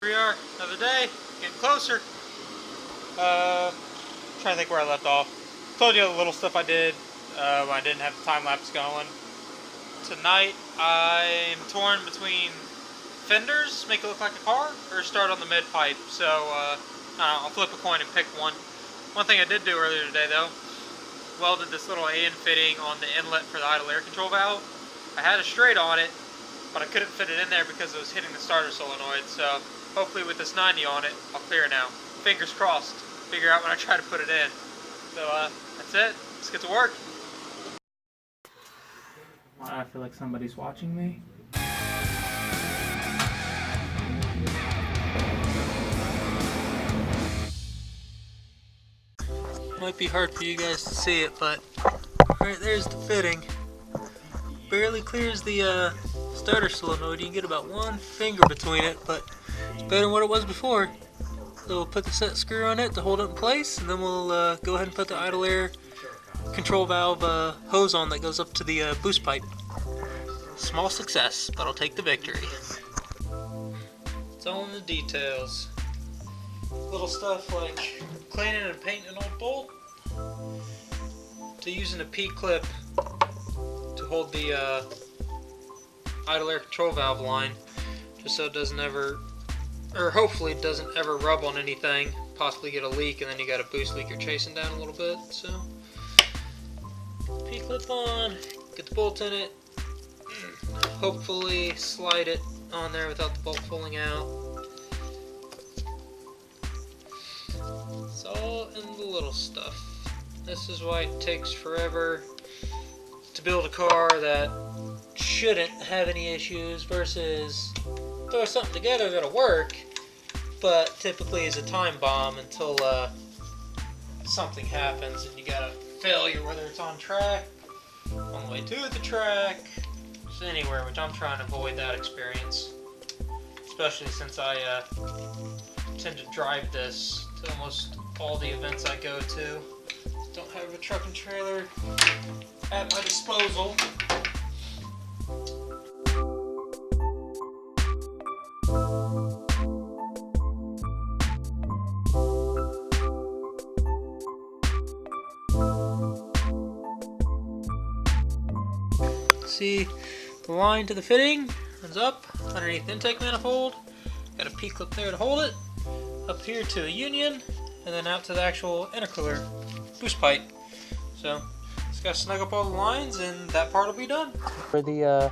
Here we are, another day, getting closer. Trying to think where I left off. Told you the little stuff I did when I didn't have the time lapse going. Tonight I'm torn between fenders, make it look like a car, or start on the mid pipe. So I'll flip a coin and pick one. One thing I did do earlier today though, welded this little AN fitting on the inlet for the idle air control valve. I had a straight on it, but I couldn't fit it in there because it was hitting the starter solenoid. So hopefully with this 90 on it, I'll clear it now. Fingers crossed. Figure out when I try to put it in. So that's it. Let's get to work. I feel like somebody's watching me. Might be hard for you guys to see it, but right there's the fitting. Barely clears the starter solenoid. You can get about one finger between it, but it's better than what it was before. So we'll put the set screw on it to hold it in place, and then we'll go ahead and put the idle air control valve hose on that goes up to the boost pipe. Small success, but I'll take the victory. It's all in the details. Little stuff like cleaning and painting an old bolt, to using a P-clip to hold the idle air control valve line, just so it doesn't ever, or hopefully it doesn't ever rub on anything, possibly get a leak, and then you got a boost leak you're chasing down a little bit. So P-clip on, get the bolt in it, hopefully slide it on there without the bolt pulling out. It's all in the little stuff. This is why it takes forever to build a car that shouldn't have any issues versus throw something together that'll work, but typically is a time bomb until something happens and you got a failure, whether it's on track, on the way to the track, just anywhere, which I'm trying to avoid that experience, especially since I tend to drive this to almost all the events I go to. Don't have a truck and trailer at my disposal. See, the line to the fitting runs up underneath the intake manifold. Got a P-clip there to hold it. Up here to the union, and then out to the actual intercooler boost pipe. So just gotta snug up all the lines, and that part will be done. For the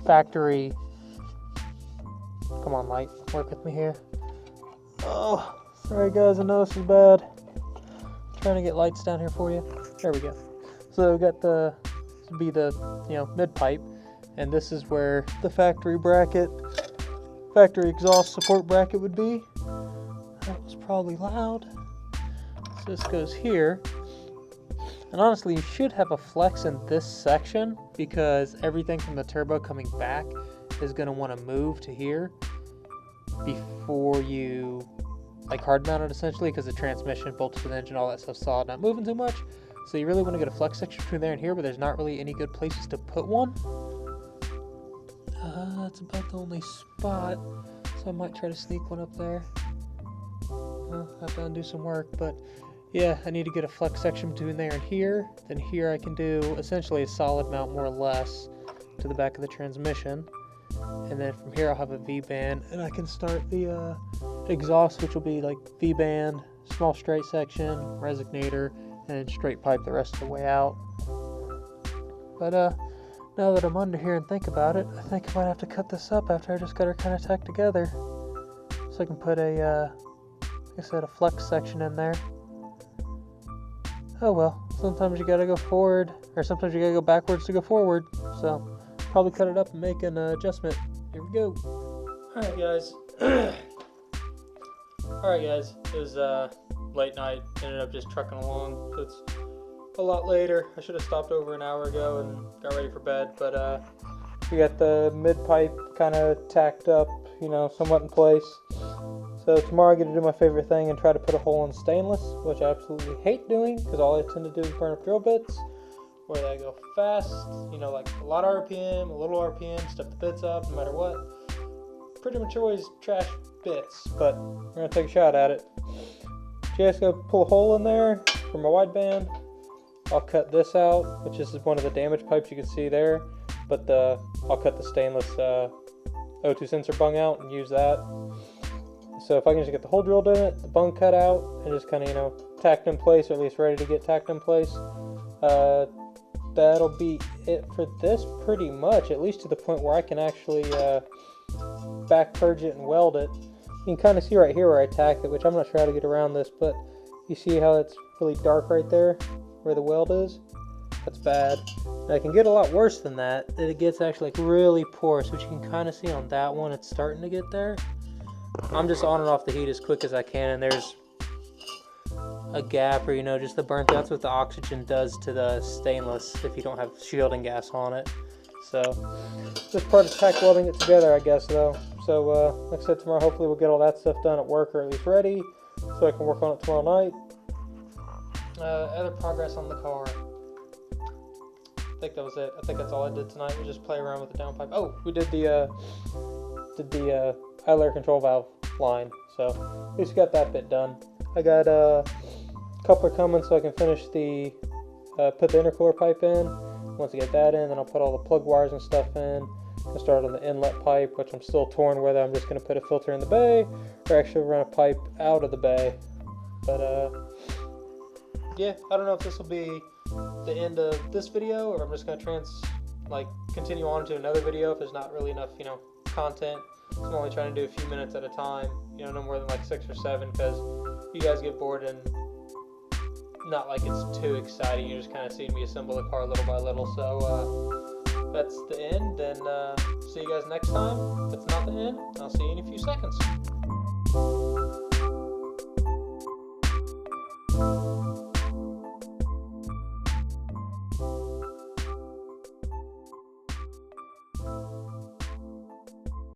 factory, come on, light, work with me here. Oh, sorry guys, I know this is bad. Trying to get lights down here for you. There we go. So we got the, this would be the mid pipe, and this is where the factory exhaust support bracket would be. That was probably loud. So this goes here. And honestly, you should have a flex in this section because everything from the turbo coming back is going to want to move to here before you hard mount it, essentially, because the transmission, bolts to the engine, all that stuff's solid, not moving too much. So you really want to get a flex section between there and here, but there's not really any good places to put one. That's about the only spot, so I might try to sneak one up there. Have to undo some work, but yeah, I need to get a flex section between there and here. Then here I can do essentially a solid mount, more or less, to the back of the transmission. And then from here I'll have a V-band, and I can start the exhaust, which will be like V-band, small straight section, resignator, and straight pipe the rest of the way out. But now that I'm under here and think about it, I think I might have to cut this up after I just got her kind of tacked together, so I can put a, like I said, a flex section in there. Oh well, sometimes you gotta go forward, or sometimes you gotta go backwards to go forward, so probably cut it up and make an adjustment. Here we go. Alright guys. Alright guys, it was late night, ended up just trucking along, so it's a lot later. I should have stopped over an hour ago and got ready for bed, but we got the mid pipe kind of tacked up, somewhat in place. So tomorrow I get to do my favorite thing and try to put a hole in stainless, which I absolutely hate doing because all I tend to do is burn up drill bits. Where they go fast, like a lot of RPM, a little RPM, step the bits up no matter what. pretty much always trash bits, but we're gonna take a shot at it. Just gonna pull a hole in there for my wideband. I'll cut this out, which is one of the damaged pipes you can see there, but I'll cut the stainless O2 sensor bung out and use that. So if I can just get the hole drilled in it, the bung cut out, and just kind of, tacked in place, or at least ready to get tacked in place, that'll be it for this pretty much, at least to the point where I can actually back purge it and weld it. You can kind of see right here where I tacked it, which I'm not sure how to get around this, but you see how it's really dark right there where the weld is? That's bad. And I can get a lot worse than that. It gets actually like really porous, which you can kind of see on that one. It's starting to get there. I'm just on and off the heat as quick as I can, and there's a gap, or just the burnt. That's what the oxygen does to the stainless if you don't have shielding gas on it. So this part is tack welding it together, I guess, though. So like I said, tomorrow hopefully we'll get all that stuff done at work, or at least ready, so I can work on it tomorrow night. Other progress on the car. I think that was it. I think that's all I did tonight. We just play around with the downpipe. Oh, we did the idle air control valve line. So at least got that bit done. I got a coupler coming so I can finish the put the intercooler pipe in. Once I get that in, then I'll put all the plug wires and stuff in. I'll start on the inlet pipe, which I'm still torn whether I'm just going to put a filter in the bay or actually run a pipe out of the bay. But yeah, I don't know if this will be the end of this video, or I'm just going to continue on to another video if there's not really enough, content. So I'm only trying to do a few minutes at a time, no more than like 6 or 7, because you guys get bored and not like it's too exciting. You're just kind of seeing me assemble the car little by little. So that's the end, and see you guys next time. If it's not the end, I'll see you in a few seconds.